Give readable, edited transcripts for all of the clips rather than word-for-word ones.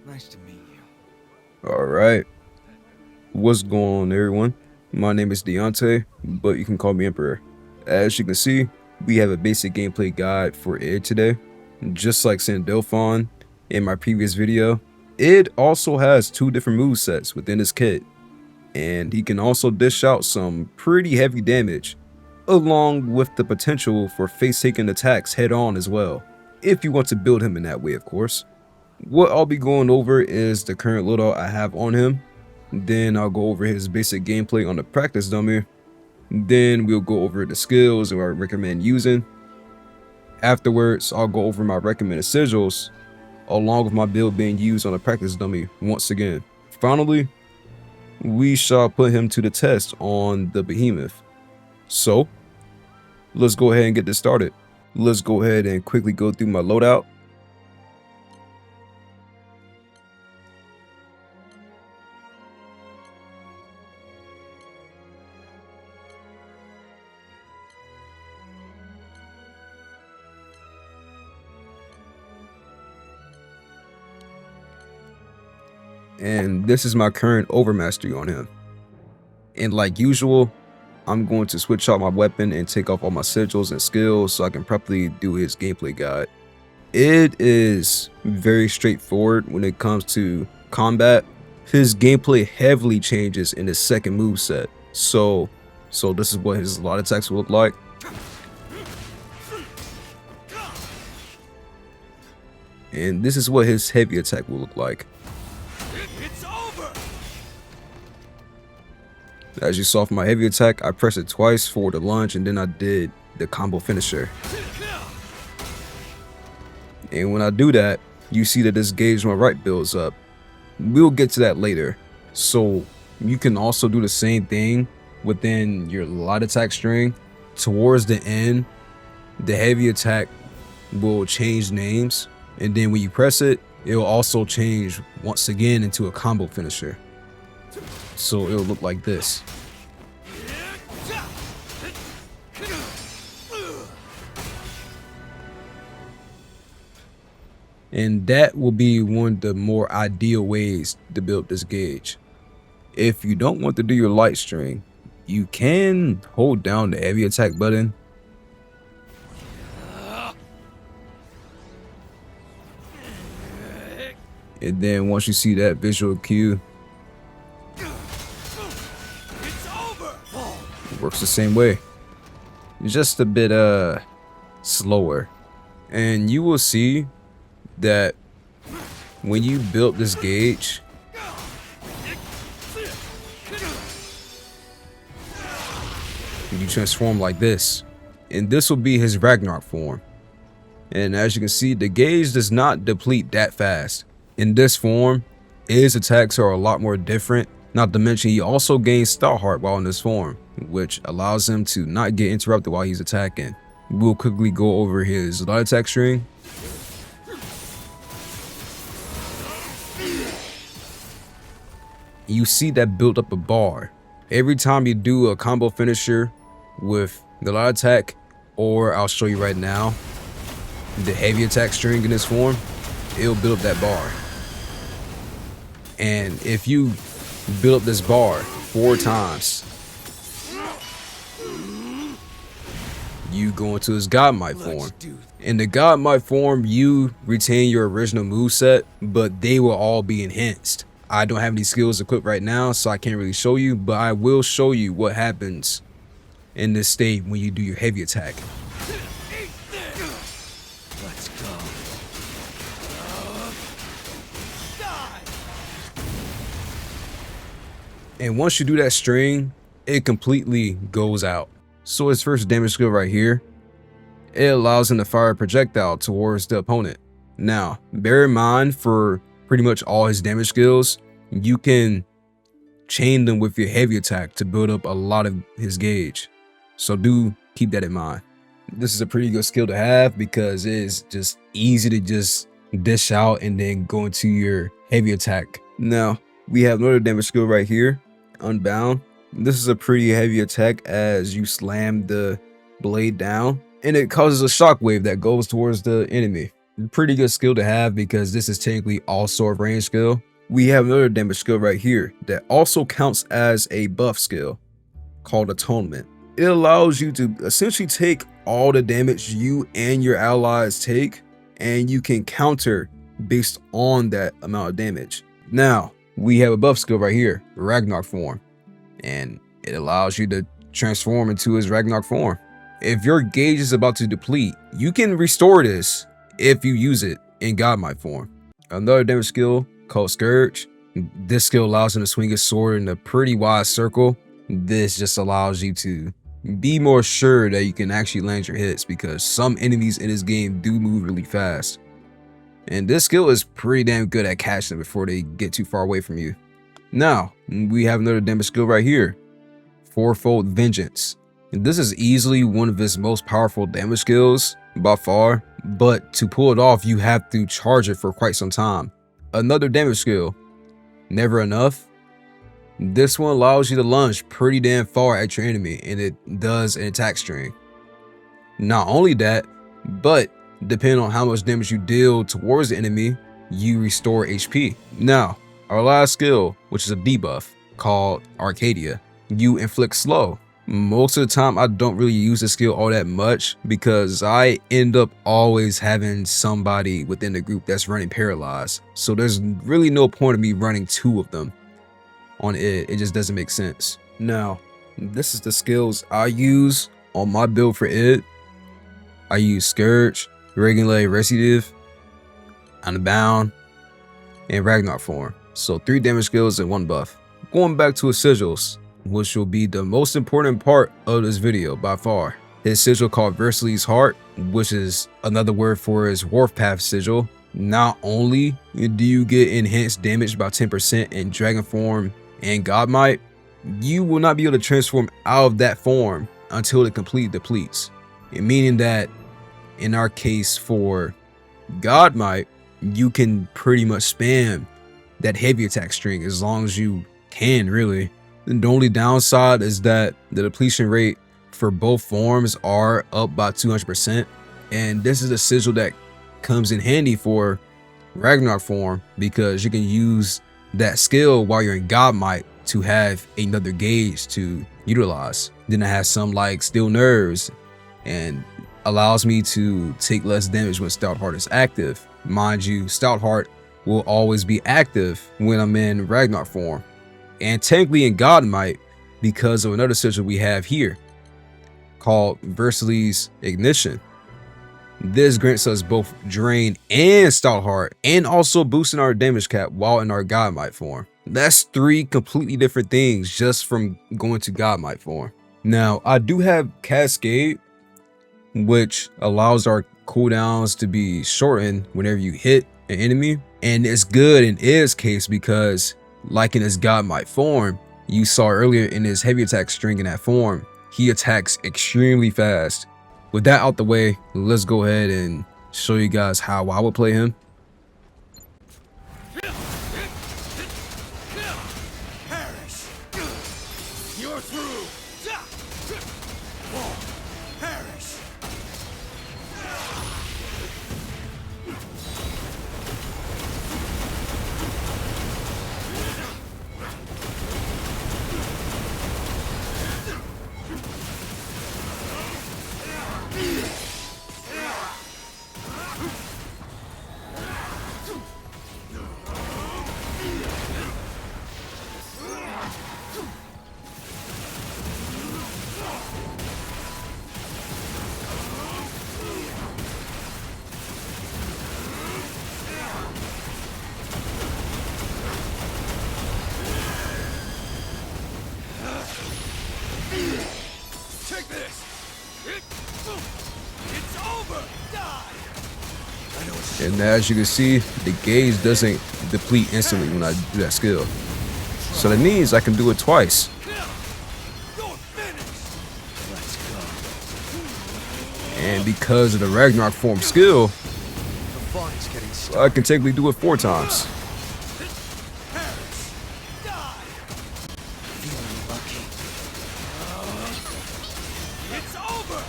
Nice to meet you. All right, what's going on, everyone? My name is Deontay, but you can call me Emperor. As you can see, we have a basic gameplay guide for Id today. Just like Sandalphon in my previous video, Id also has two different movesets within his kit, and he can also dish out some pretty heavy damage, along with the potential for face-taking attacks head-on as well, if you want to build him in that way, of course. What I'll be going over is the current loadout I have on him. Then I'll go over his basic gameplay on the practice dummy. Then we'll go over the skills that I recommend using. Afterwards, I'll go over my recommended sigils, along with my build being used on the practice dummy once again. Finally, we shall put him to the test on the behemoth. So, let's go ahead and get this started. Let's go ahead and quickly go through my loadout. And this is my current overmastery on him. And like usual, I'm going to switch out my weapon and take off all my sigils and skills so I can properly do his gameplay guide. It is very straightforward when it comes to combat. His gameplay heavily changes in his second moveset. So this is what his lot attacks will look like. And this is what his heavy attack will look like. It's over. As you saw from my heavy attack, I pressed it twice for the lunge and then I did the combo finisher. And when I do that, you see that this gauge on my right builds up. We'll get to that later. So you can also do the same thing within your light attack string. Towards the end, the heavy attack will change names. And then when you press it, it'll also change once again into a combo finisher. So it'll look like this. And that will be one of the more ideal ways to build this gauge. If you don't want to do your light string, you can hold down the heavy attack button. And then once you see that visual cue, it works the same way. Just a bit slower. And you will see that when you build this gauge, you transform like this. And this will be his Ragnarok form. And as you can see, the gauge does not deplete that fast. In this form, his attacks are a lot more different. Not to mention, he also gains Star Heart while in this form, which allows him to not get interrupted while he's attacking. We'll quickly go over his light attack string. You see that built up a bar. Every time you do a combo finisher with the light attack, or I'll show you right now, the heavy attack string in this form, it'll build up that bar. And if you build up this bar 4 times, you go into his God Might form. In the God Might form, you retain your original moveset, but they will all be enhanced. I don't have any skills equipped right now, so I can't really show you, but I will show you what happens in this state when you do your heavy attack. Let's go. And once you do that string, it completely goes out. So his first damage skill right here, it allows him to fire a projectile towards the opponent. Now, bear in mind, for pretty much all his damage skills, you can chain them with your heavy attack to build up a lot of his gauge. So do keep that in mind. This is a pretty good skill to have because it is just easy to just dish out and then go into your heavy attack. Now, we have another damage skill right here, Unbound. This is a pretty heavy attack as you slam the blade down and it causes a shockwave that goes towards the enemy. Pretty good skill to have because this is technically also a range skill. We have another damage skill right here that also counts as a buff skill called Atonement. It allows you to essentially take all the damage you and your allies take, and you can counter based on that amount of damage. Now, we have a buff skill right here, Ragnarok form, and it allows you to transform into his Ragnarok form. If your gauge is about to deplete, you can restore this if you use it in Godmight form. Another damage skill called Scourge. This skill allows him to swing his sword in a pretty wide circle. This just allows you to be more sure that you can actually land your hits because some enemies in this game do move really fast. And this skill is pretty damn good at catching them before they get too far away from you. Now, we have another damage skill right here, Fourfold Vengeance. And this is easily one of his most powerful damage skills by far, but to pull it off, you have to charge it for quite some time. Another damage skill, Never Enough. This one allows you to lunge pretty damn far at your enemy, and it does an attack string. Not only that, but depending on how much damage you deal towards the enemy, you restore HP. Now, our last skill, which is a debuff called Arcadia, you inflict slow. Most of the time, I don't really use this skill all that much because I end up always having somebody within the group that's running paralyzed. So there's really no point of me running two of them on it. It just doesn't make sense. Now, this is the skills I use on my build for it. I use Scourge, Regulate Recidive, Unbound, and Ragnarok form. So 3 damage skills and 1 buff. Going back to his sigils, which will be the most important part of this video by far. His sigil called Versali's Heart, which is another word for his Warpath sigil. Not only do you get enhanced damage by 10% in Dragon form and Godmight, you will not be able to transform out of that form until it completely depletes. Meaning that in our case for Godmight, you can pretty much spam that heavy attack string as long as you can, really. And the only downside is that the depletion rate for both forms are up by 200%. And this is a sigil that comes in handy for Ragnarok form because you can use that skill while you're in Godmight to have another gauge to utilize. Then it has some like Steel Nerves and allows me to take less damage when Stout Heart is active. Mind you, Stout Heart will always be active when I'm in Ragnarok form. And technically in Godmight, because of another sigil we have here called Versali's Ignition. This grants us both Drain and Stout Heart, and also boosting our damage cap while in our Godmight form. That's 3 completely different things just from going to Godmight form. Now, I do have Cascade, which allows our cooldowns to be shortened whenever you hit an enemy. And it's good in his case because, like in his Godmight form, you saw earlier in his heavy attack string in that form, he attacks extremely fast. With that out the way, let's go ahead and show you guys how I would play him. Perish! You're through! Perish! Take this! It's over! Die! And as you can see, the gauge doesn't deplete instantly when I do that skill. So that means I can do it twice. You're finished! Let's go. And because of the Ragnarok form skill, The fun is getting started. I can technically do it 4 times. Perish! Die! Feeling lucky. It's over!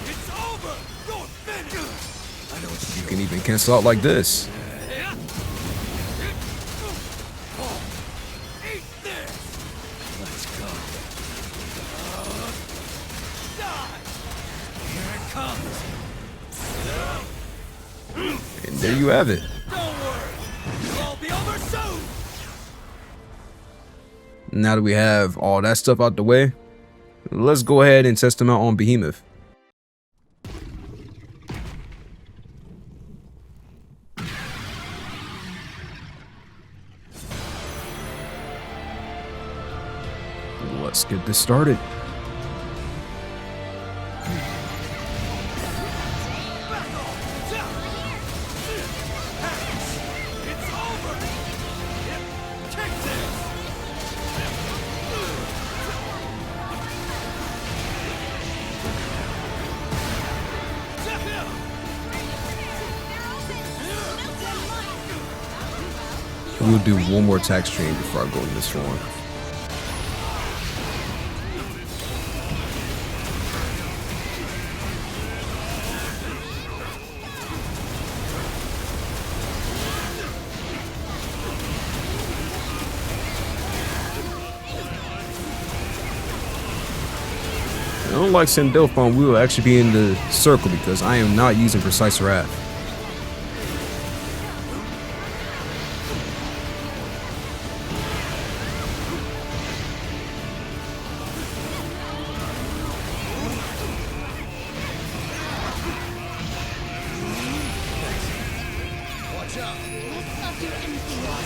It's over! You can even cancel out like this. Eat this! Let's go. Die! Here it comes! And there you have it. Don't worry! It'll all be over soon! Now that we have all that stuff out the way, let's go ahead and test them out on Behemoth. Let's get this started. It's over! Take this! We'll do one more attack stream before I go in this one. Unlike Sandalphon, we will actually be in the circle because I am not using Precise Wrath. Watch out! Let's not do anything wrong.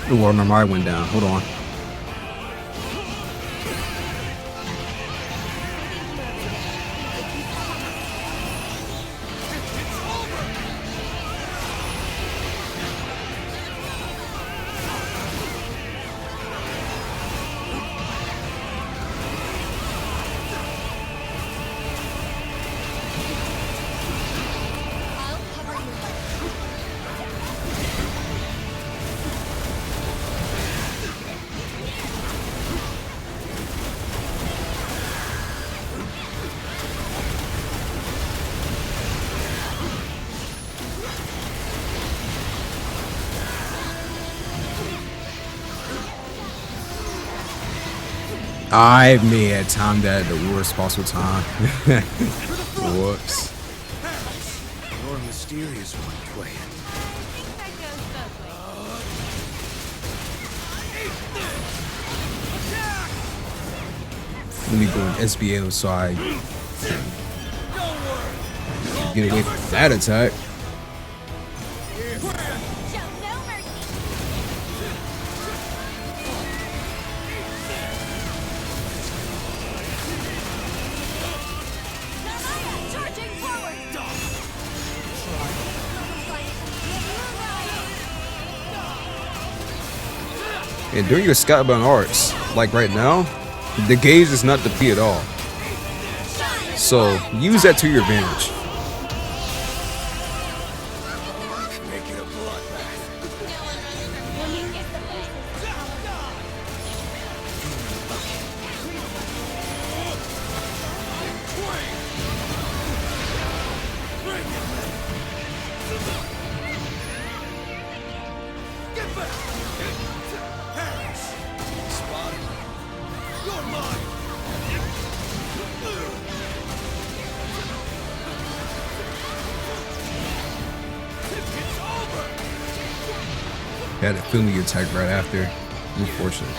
The Lord my mind went down. Hold on. I'll cover you. I may have timed that at the worst possible time. Whoops. You're a mysterious one, Tway. That goes both ways. Let me go in SBL so I Don't worry! It'll all get be away over from soon. that attack. Show no mercy. Naraya, charging forward. And during your Skybound arts, like right now, the gauge is not depleted at all. So use that to your advantage. Make it a bloodbath. Get back! Harris! Spotted. You're mine! It's over! Had a feeling you attack right after. Unfortunate.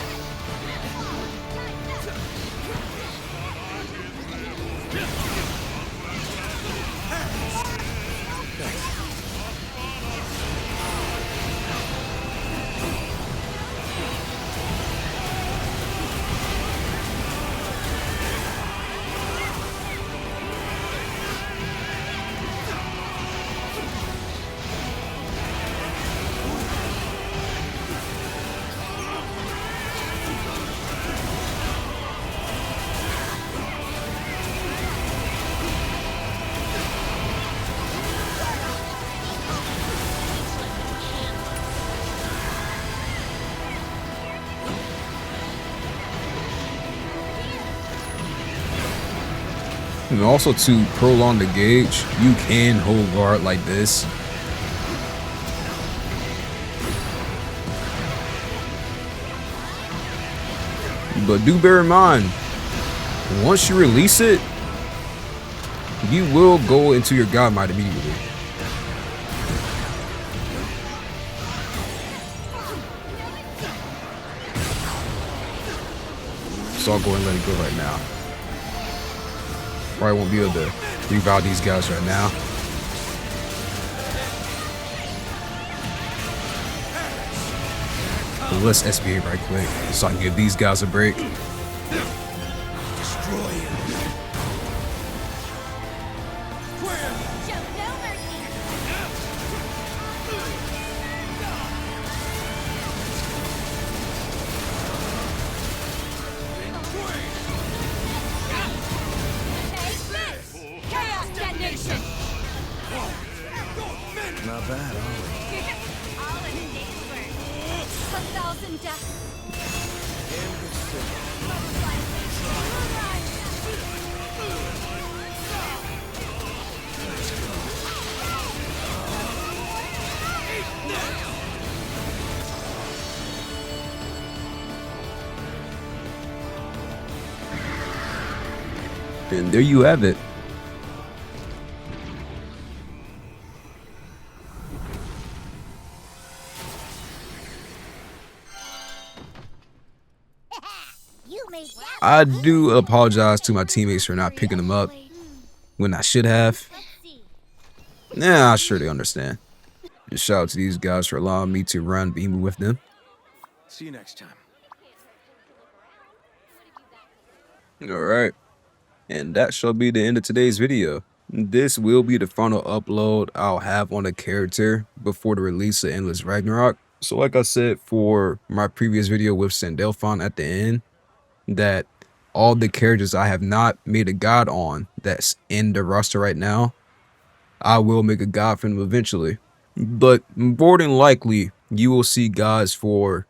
And also to prolong the gauge, you can hold guard like this. But do bear in mind, once you release it, you will go into your God mode immediately. So I'll go and let it go right now. Probably won't be able to revive these guys right now. But let's SBA right quick so I can give these guys a break. Destroy him. Show no mercy. Take this! Chaos detonation! Not bad, are All in a day's work. 1,000 deaths. And there you have it. You made that. I do apologize to my teammates for not picking them up when I should have. Let's see. Nah, I'm sure they understand. Just shout out to these guys for allowing me to run Beam with them. See you next time. Alright. And that shall be the end of today's video. This will be the final upload I'll have on the character before the release of Endless Ragnarok. So like I said for my previous video with Sandelphon at the end, that all the characters I have not made a god on that's in the roster right now, I will make a god for them eventually. But more than likely, you will see gods for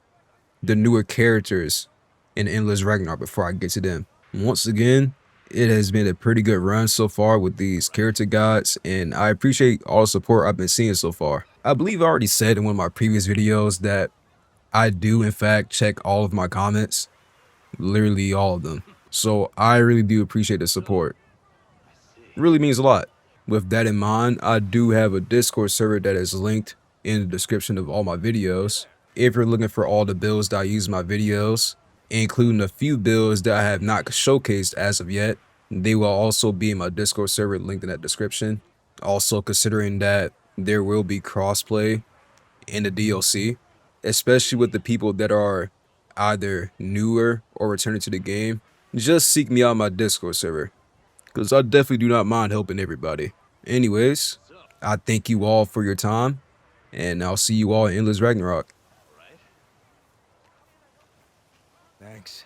the newer characters in Endless Ragnarok before I get to them. Once again, it has been a pretty good run so far with these character gods, and I appreciate all the support I've been seeing so far. I believe I already said in one of my previous videos that I do in fact check all of my comments, literally all of them. So I really do appreciate the support. It really means a lot. With that in mind, I do have a Discord server that is linked in the description of all my videos. If you're looking for all the builds that I use in my videos, including a few builds that I have not showcased as of yet, they will also be in my Discord server linked in that description. Also considering that there will be crossplay in the DLC, especially with the people that are either newer or returning to the game, just seek me out on my Discord server, because I definitely do not mind helping everybody. Anyways, I thank you all for your time, and I'll see you all in Endless Ragnarok. Thanks.